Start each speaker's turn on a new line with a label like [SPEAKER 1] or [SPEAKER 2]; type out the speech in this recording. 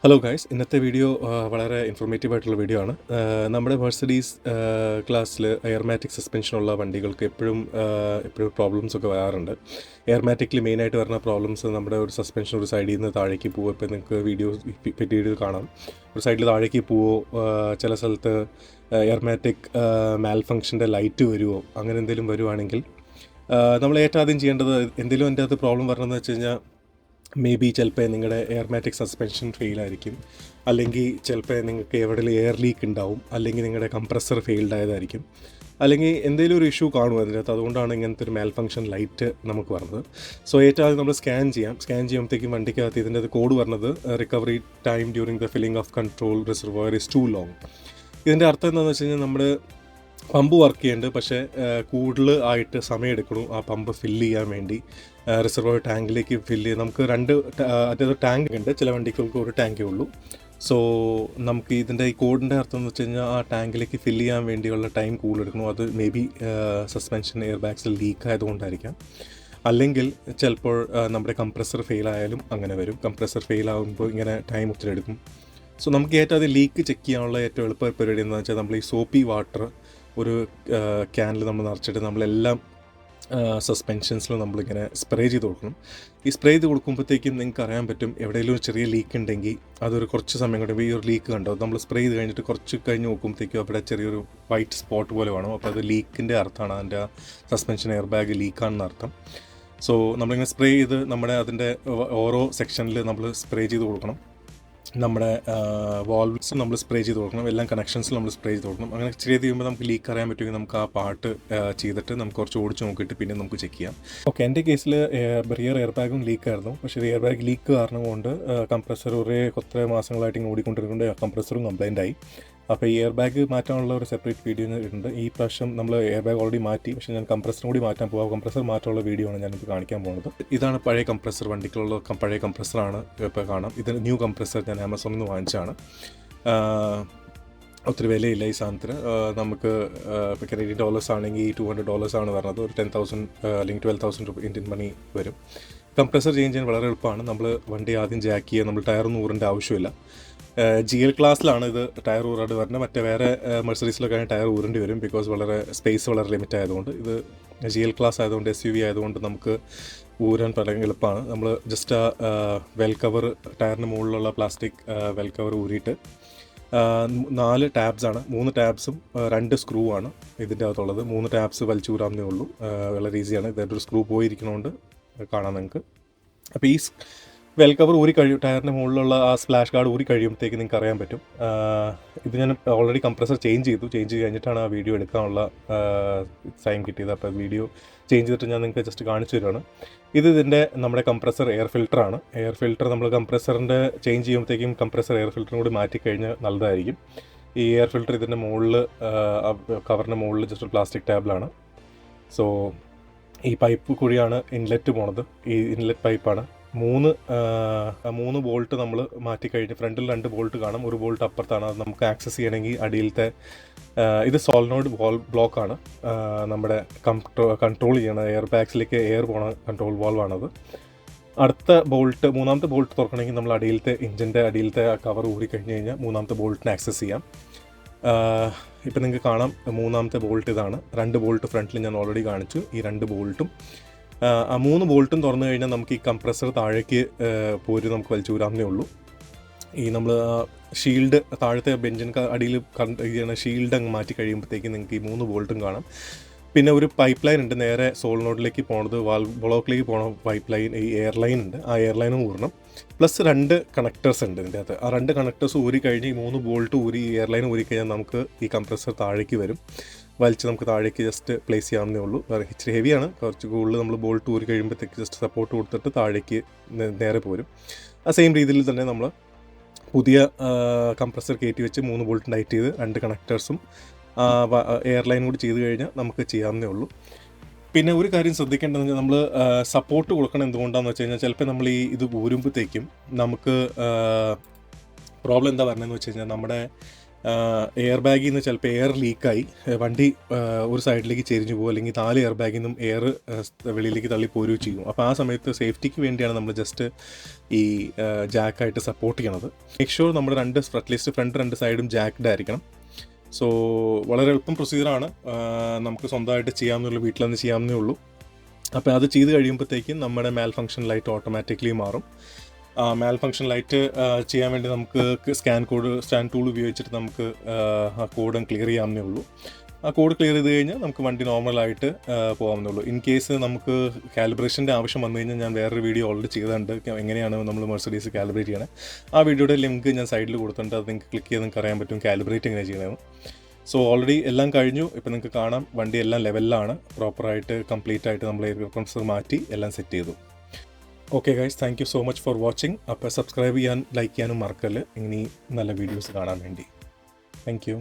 [SPEAKER 1] Hello guys, ഇന്നത്തെ video വളരെ informative ആയിട്ടുള്ള വീഡിയോ ആണ്. നമ്മുടെ മെർസിഡീസ് ക്ലാസ്സിൽ എയർമാറ്റിക് സസ്പെൻഷനുള്ള വണ്ടികൾക്ക് എപ്പോഴും പ്രോബ്ലംസ് ഒക്കെ വരാറുണ്ട്. എയർമാറ്റിക്കിൽ മെയിനായിട്ട് വരുന്ന പ്രോബ്ലംസ് നമ്മുടെ ഒരു സസ്പെൻഷൻ ഒരു സൈഡിൽ നിന്ന് താഴേക്ക് പോവുക. ഇപ്പോൾ നിങ്ങൾക്ക് വീഡിയോ കാണാം, ഒരു സൈഡിൽ താഴേക്ക് പോവോ, ചില സ്ഥലത്ത് എയർമാറ്റിക് മാൽ ഫങ്ഷൻ്റെ ലൈറ്റ് വരുമോ, അങ്ങനെ എന്തെങ്കിലും വരുവാണെങ്കിൽ നമ്മൾ ഏറ്റവും ആദ്യം ചെയ്യേണ്ടത്, എന്തെങ്കിലും എൻ്റെ അകത്ത് പ്രോബ്ലം വരണമെന്ന് വെച്ച് കഴിഞ്ഞാൽ മേ ബി ചിലപ്പോൾ നിങ്ങളുടെ എയർമാറ്റിക് സസ്പെൻഷൻ ഫെയിലായിരിക്കും, അല്ലെങ്കിൽ ചിലപ്പോൾ നിങ്ങൾക്ക് എവിടെയെങ്കിലും എയർ ലീക്ക് ഉണ്ടാവും, അല്ലെങ്കിൽ നിങ്ങളുടെ കംപ്രസർ ഫെയിൽഡ് ആയതായിരിക്കും, അല്ലെങ്കിൽ എന്തെങ്കിലും ഒരു ഇഷ്യൂ കാണും അതിനകത്ത്. അതുകൊണ്ടാണ് ഇങ്ങനത്തെ ഒരു മാൽ ഫങ്ഷൻ ലൈറ്റ് നമുക്ക് പറഞ്ഞത്. സോ ഏറ്റവും ആദ്യം നമ്മൾ സ്കാൻ ചെയ്യുമ്പോഴത്തേക്കും വണ്ടിക്കകത്ത് ഇതിൻ്റെ കോഡ് പറഞ്ഞത് recovery time during the filling of control reservoir is too long. ഇതിൻ്റെ അർത്ഥം എന്താണെന്ന് വെച്ച് കഴിഞ്ഞാൽ, നമ്മൾ പമ്പ് വർക്ക് ചെയ്യുന്നുണ്ട്, പക്ഷേ കൂടുതൽ ആയിട്ട് സമയമെടുക്കണം ആ പമ്പ് ഫില്ല് ചെയ്യാൻ വേണ്ടി. റിസർവോയർ ടാങ്കിലേക്ക് ഫില്ല് ചെയ്യാൻ നമുക്ക് അതായത് ടാങ്ക് ഉണ്ട്, ചില വണ്ടികൾക്ക് ഒരു ടാങ്കേ ഉള്ളൂ. സോ നമുക്ക് ഇതിൻ്റെ ഈ കോഡിൻ്റെ അർത്ഥം എന്ന് വെച്ച് കഴിഞ്ഞാൽ, ആ ടാങ്കിലേക്ക് ഫില്ല് ചെയ്യാൻ വേണ്ടിയുള്ള ടൈം കൂടുതലെടുക്കണം. അത് മേ ബി സസ്പെൻഷൻ എയർ ബാഗ്സിൽ ലീക്ക് ആയതുകൊണ്ടായിരിക്കാം, അല്ലെങ്കിൽ ചിലപ്പോൾ നമ്മുടെ കംപ്രസർ ഫെയിലായാലും അങ്ങനെ വരും. കംപ്രസർ ഫെയിലാകുമ്പോൾ ഇങ്ങനെ ടൈം ഒത്തിരി എടുക്കും. സോ നമുക്ക് ഏറ്റവും അത് ലീക്ക് ചെക്ക് ചെയ്യാനുള്ള ഏറ്റവും എളുപ്പ പരിപാടി എന്താണെന്ന് വെച്ചാൽ, നമ്മൾ ഈ സോപ്പി വാട്ടർ ഒരു ക്യാനിൽ നമ്മൾ നിറച്ചിട്ട് നമ്മളെല്ലാം സസ്പെൻഷൻസിൽ നമ്മളിങ്ങനെ സ്പ്രേ ചെയ്ത് കൊടുക്കണം. ഈ സ്പ്രേ ചെയ്ത് കൊടുക്കുമ്പോഴത്തേക്കും നിങ്ങൾക്ക് അറിയാൻ പറ്റും, എവിടെയെങ്കിലും ഒരു ചെറിയ ലീക്ക് ഉണ്ടെങ്കിൽ അതൊരു കുറച്ച് സമയം കൊണ്ട് ഈ ഒരു ലീക്ക് കണ്ടോ, നമ്മൾ സ്പ്രേ ചെയ്ത് കഴിഞ്ഞിട്ട് കുറച്ച് കഴിഞ്ഞ് നോക്കുമ്പോഴത്തേക്കും അവിടെ ചെറിയൊരു വൈറ്റ് സ്പോട്ട് പോലെ വേണം. അപ്പോൾ അത് ലീക്കിൻ്റെ അർത്ഥമാണ്, അതിൻ്റെ സസ്പെൻഷൻ എയർ ബാഗ് ലീക്കാണെന്ന് അർത്ഥം. സോ നമ്മളിങ്ങനെ സ്പ്രേ ചെയ്ത് അതിൻ്റെ ഓരോ സെക്ഷനിൽ നമ്മൾ സ്പ്രേ ചെയ്ത് കൊടുക്കണം. നമ്മുടെ വാൾവ്സ് നമ്മൾ സ്പ്രേ ചെയ്ത് കൊടുക്കണം, എല്ലാം കണക്ഷൻസിൽ നമ്മൾ സ്പ്രേ ചെയ്ത് കൊടുക്കണം. അങ്ങനെ ചെയ്ത് ചെയ്യുമ്പോൾ നമുക്ക് ലീക്ക് അറിയാൻ പറ്റുമെങ്കിൽ നമുക്ക് ആ പാർട്ട് ചെയ്തിട്ട് നമുക്ക് കുറച്ച് ഓടിച്ച് നോക്കിയിട്ട് പിന്നെ നമുക്ക് ചെക്ക് ചെയ്യാം. ഓക്കെ, എൻ്റെ കേസിൽ റിയർ എയർ ബാഗും ലീക്കായിരുന്നു. പക്ഷേ എയർ ബാഗ് ലീക്ക് കാരണം കൊണ്ട് കംപ്രസർ കുറേ മാസങ്ങളായിട്ട് ഇങ്ങനെ ഓടിക്കൊണ്ടിരിക്കുന്നുണ്ട്, കംപ്രസറും കംപ്ലൈൻ്റ് ആയി. അപ്പോൾ ഈ എയർ ബാഗ് മാറ്റാനുള്ള ഒരു സെപ്പറേറ്റ് വീഡിയോ ഉണ്ട്. ഈ പ്രാവശ്യം നമ്മൾ എയർ ബാഗ് ഓൾറെഡി മാറ്റി, പക്ഷേ ഞാൻ കംപ്രസറും കൂടി മാറ്റാൻ പോകാം. കംപ്രസർ മാറ്റാനുള്ള വീഡിയോ ആണ് ഞാനിപ്പോൾ കാണിക്കാൻ പോകുന്നത്. ഇതാണ് പഴയ കംപ്രസർ, വണ്ടിക്കുള്ള പഴയ കംപ്രസറാണ് ഇപ്പോൾ കാണാം. ഇത് ന്യൂ കംപ്രസർ ഞാൻ ആമസോണിൽ നിന്ന് വാങ്ങിച്ചാണ്. ഒത്തിരി വിലയില്ല ഈ സാധനത്തിന്. നമുക്ക് ഇപ്പോൾ കനേഡിയൻ ഡോളേഴ്സ് ആണെങ്കിൽ $200 ആണ് വരുന്നത്. ഒരു 10,000 അല്ലെങ്കിൽ 12,000 ഇന്ത്യൻ മണി വരും. കംപ്രസർ ചേഞ്ച് ചെയ്യാൻ വളരെ എളുപ്പമാണ്. നമ്മൾ വണ്ടി ആദ്യം ജാക്ക് ചെയ്യുക, നമ്മൾ ടയറൊന്നും ഊറേണ്ട ആവശ്യമില്ല. GL ക്ലാസ്സിലാണ് ഇത് ടയർ ഊറാണ്ട് വരുന്നത്. മറ്റേ വേറെ മെർസിഡീസിലൊക്കെ ടയർ ഊറേണ്ടി വരും, ബിക്കോസ് സ്പേസ് വളരെ ലിമിറ്റ് ആയതുകൊണ്ട്. ഇത് GL ക്ലാസ് ആയതുകൊണ്ട്, SUV ആയതുകൊണ്ട് നമുക്ക് ഊരാൻ വളരെ എളുപ്പമാണ്. നമ്മൾ ജസ്റ്റ് ആ വെൽ കവർ, ടയറിന് മുകളിലുള്ള പ്ലാസ്റ്റിക് വെൽ കവർ ഊരിയിട്ട് 4 ടാബ്സാണ്, 3 ടാബ്സും 2 സ്ക്രൂ ആണ് ഇതിൻ്റെ അകത്തുള്ളത്. 3 ടാബ്സ് വലിച്ചൂരാവുന്നേ ഉള്ളൂ, വളരെ ഈസിയാണ്. ഇതിൻ്റെ ഒരു സ്ക്രൂ പോയിരിക്കണോണ്ട് കാണാം നിങ്ങൾക്ക്. അപ്പോൾ ഈ വെൽ കവർ ടയറിൻ്റെ മുകളിലുള്ള ആ സ്പ്ലാഷ് ഗാർഡ് ഊരി കഴിയുമ്പോഴത്തേക്ക് നിങ്ങൾക്ക് അറിയാൻ പറ്റും. ഇത് ഞാൻ ഓൾറെഡി കംപ്രസർ ചേഞ്ച് ചെയ്ത് കഴിഞ്ഞിട്ടാണ് ആ വീഡിയോ എടുക്കാനുള്ള ടൈം കിട്ടിയത്. അപ്പോൾ വീഡിയോ ചേഞ്ച് ചെയ്തിട്ട് ഞാൻ നിങ്ങൾക്ക് ജസ്റ്റ് കാണിച്ചു തരുവാണ്. ഇതിൻ്റെ നമ്മുടെ കംപ്രസർ എയർ ഫിൽറ്ററാണ്. എയർ ഫിൽറ്റർ നമ്മൾ കംപ്രസറിൻ്റെ ചേഞ്ച് ചെയ്യുമ്പോഴത്തേക്കും കംപ്രസർ എയർ ഫിൽറ്ററും കൂടി മാറ്റിക്കഴിഞ്ഞാൽ നല്ലതായിരിക്കും. ഈ എയർ ഫിൽറ്റർ ഇതിൻ്റെ മുകളിൽ, കവറിൻ്റെ മുകളിൽ ജസ്റ്റ് ഒരു പ്ലാസ്റ്റിക് ടാബിലാണ്. സോ ഈ പൈപ്പ് കൂടിയാണ് ഇൻലെറ്റ് പോണത്. ഈ ഇൻലെറ്റ് പൈപ്പാണ്. 3 ബോൾട്ട് നമ്മൾ മാറ്റിക്കഴിഞ്ഞ്, ഫ്രണ്ടിൽ 2 ബോൾട്ട് കാണും, ഒരു ബോൾട്ട് അപ്പുറത്താണ്. അത് നമുക്ക് ആക്സസ് ചെയ്യണമെങ്കിൽ അടിയിലത്തെ ഇത് സോളിനോയിഡ് ബ്ലോക്കാണ്. നമ്മുടെ കൺട്രോൾ ചെയ്യണ എയർ ബാഗ്സിലേക്ക് എയർ പോണ കൺട്രോൾ വാൾവാണത്. അടുത്ത ബോൾട്ട്, 3ാമത്തെ ബോൾട്ട് തുറക്കണമെങ്കിൽ നമ്മൾ എഞ്ചിൻ്റെ അടിയിലത്തെ കവർ ഊരി കഴിഞ്ഞ് കഴിഞ്ഞാൽ 3ാമത്തെ ബോൾട്ടിനെ ആക്സസ് ചെയ്യാം. ഇപ്പം നിങ്ങൾക്ക് കാണാം, 3ാമത്തെ ബോൾട്ട് ഇതാണ്. 2 ബോൾട്ട് ഫ്രണ്ടിൽ ഞാൻ ഓൾറെഡി കാണിച്ചു. ഈ 2 ബോൾട്ടും ആ 3 ബോൾട്ടും തുറന്നു കഴിഞ്ഞാൽ നമുക്ക് ഈ കംപ്രസർ താഴേക്ക് പോരി നമുക്ക് വലിച്ചൂരാവുന്നേ ഉള്ളൂ. ഈ നമ്മൾ ഷീൽഡ് താഴത്തെ ബെഞ്ചിന് അടിയിൽ ചെയ്യണ ഷീൽഡ് അങ്ങ് മാറ്റി കഴിയുമ്പോഴത്തേക്ക് നിങ്ങൾക്ക് ഈ 3 ബോൾട്ടും കാണാം. പിന്നെ ഒരു പൈപ്പ് ലൈൻ ഉണ്ട്, നേരെ സോളിനോഡിലേക്ക് പോണത്, ബ്ലോക്കിലേക്ക് പോണ പൈപ്പ് ലൈൻ, ഈ എയർലൈൻ ഉണ്ട്. ആ എയർലൈനും ഊരണം. പ്ലസ് 2 കണക്ടേഴ്സ് ഉണ്ട് ഇതിൻ്റെ അകത്ത്. ആ 2 കണക്ടേഴ്സ് ഊരി കഴിഞ്ഞ് ഈ 3 ബോൾട്ട് ഊരി എയർലൈൻ ഊരി കഴിഞ്ഞാൽ നമുക്ക് ഈ കംപ്രസർ താഴേക്ക് വരും. വലിച്ച് നമുക്ക് താഴേക്ക് ജസ്റ്റ് പ്ലേസ് ചെയ്യാവുന്നേ ഉള്ളൂ. ഇച്ചിരി ഹെവിയാണ്, കുറച്ച് കൂടുതൽ നമ്മൾ ബോൾട്ട് ഊരി കഴിയുമ്പോഴത്തേക്ക് ജസ്റ്റ് സപ്പോർട്ട് കൊടുത്തിട്ട് താഴേക്ക് നേരെ പോരും. ആ സെയിം രീതിയിൽ തന്നെ നമ്മൾ പുതിയ കംപ്രസർ കയറ്റി വെച്ച് 3 ബോൾട്ട് ടൈറ്റ് ചെയ്ത് 2 കണക്ടേഴ്സും എയർലൈൻ കൂടി ചെയ്ത് കഴിഞ്ഞാൽ നമുക്ക് ചെയ്യാവുന്നേ ഉള്ളൂ. പിന്നെ ഒരു കാര്യം ശ്രദ്ധിക്കേണ്ടതെന്ന് വെച്ചാൽ, നമ്മൾ സപ്പോർട്ട് കൊടുക്കണം. എന്തുകൊണ്ടാണെന്ന് വെച്ച് കഴിഞ്ഞാൽ, ചിലപ്പോൾ നമ്മൾ ഇത് ഊരുമ്പോഴത്തേക്കും നമുക്ക് പ്രോബ്ലം എന്താ പറഞ്ഞതെന്ന് വെച്ച് കഴിഞ്ഞാൽ, നമ്മുടെ എയർ ബാഗിൽ നിന്ന് ചിലപ്പോൾ എയർ ലീക്കായി വണ്ടി ഒരു സൈഡിലേക്ക് ചെരിഞ്ഞു പോകും, അല്ലെങ്കിൽ 4 എയർ ബാഗിൽ നിന്നും എയർ വെളിയിലേക്ക് തള്ളി പോരുകയും ചെയ്യും. അപ്പോൾ ആ സമയത്ത് സേഫ്റ്റിക്ക് വേണ്ടിയാണ് നമ്മൾ ജസ്റ്റ് ഈ ജാക്കായിട്ട് സപ്പോർട്ട് ചെയ്യണത്. മേക്ക് ഷുവർ നമ്മുടെ 2 അറ്റ്ലീസ്റ്റ് ഫ്രണ്ട് 2 സൈഡും ജാക്ക്ഡ് ആയിരിക്കണം. സോ വളരെ എളുപ്പം പ്രൊസീജിയറാണ്, നമുക്ക് സ്വന്തമായിട്ട് ചെയ്യാവുന്നുള്ളൂ, വീട്ടിൽ നിന്ന് ചെയ്യാവുന്നേ ഉള്ളൂ. അപ്പോൾ അത് ചെയ്ത് കഴിയുമ്പോഴത്തേക്കും നമ്മുടെ മാൽ ഫംഗ്ഷൻ ലൈറ്റ് ഓട്ടോമാറ്റിക്കലി മാറും. മാൽ ഫംഗ്ഷൻ ലൈറ്റ് ചെയ്യാൻ വേണ്ടി നമുക്ക് സ്കാൻ ടൂൾ ഉപയോഗിച്ചിട്ട് നമുക്ക് ആ കോഡ് ക്ലിയർ ചെയ്യാവുന്നേ ഉള്ളൂ. ആ കോഡ് ക്ലിയർ ചെയ്ത് കഴിഞ്ഞാൽ നമുക്ക് വണ്ടി നോർമലായിട്ട് പോകാവുന്നേ ഉള്ളൂ. ഇൻ കേസ് നമുക്ക് കാലിബ്രേഷൻ്റെ ആവശ്യം വന്നു കഴിഞ്ഞാൽ ഞാൻ വേറൊരു വീഡിയോ ഓൾറെഡി ചെയ്തിട്ടുണ്ട്, എങ്ങനെയാണ് നമ്മൾ മെർസിഡീസ് കാലിബ്രേറ്റ് ചെയ്യണത്. ആ വീഡിയോയുടെ ലിങ്ക് ഞാൻ സൈഡിൽ കൊടുത്തിട്ടുണ്ട്, അത് നിങ്ങൾക്ക് ക്ലിക്ക് ചെയ്ത് നിങ്ങൾക്ക് അറിയാൻ പറ്റും കാലിബ്രേറ്റ് എങ്ങനെ ചെയ്യണമെന്ന്. സോ ഓൾറെഡി എല്ലാം കഴിഞ്ഞു. ഇപ്പോൾ നിങ്ങൾക്ക് കാണാം വണ്ടി എല്ലാം ലെവലിലാണ്, പ്രോപ്പറായിട്ട് കംപ്ലീറ്റ് ആയിട്ട് നമ്മൾ എയർ കംപ്രസർ മാറ്റി എല്ലാം സെറ്റ് ചെയ്തു. Okay guys, thank you so much for watching. അപ്പോൾ സബ്സ്ക്രൈബ് ചെയ്യാൻ, ലൈക്ക് ചെയ്യാനും മറക്കല്ല് ഇനി നല്ല വീഡിയോസ് കാണാൻ വേണ്ടി. Thank you.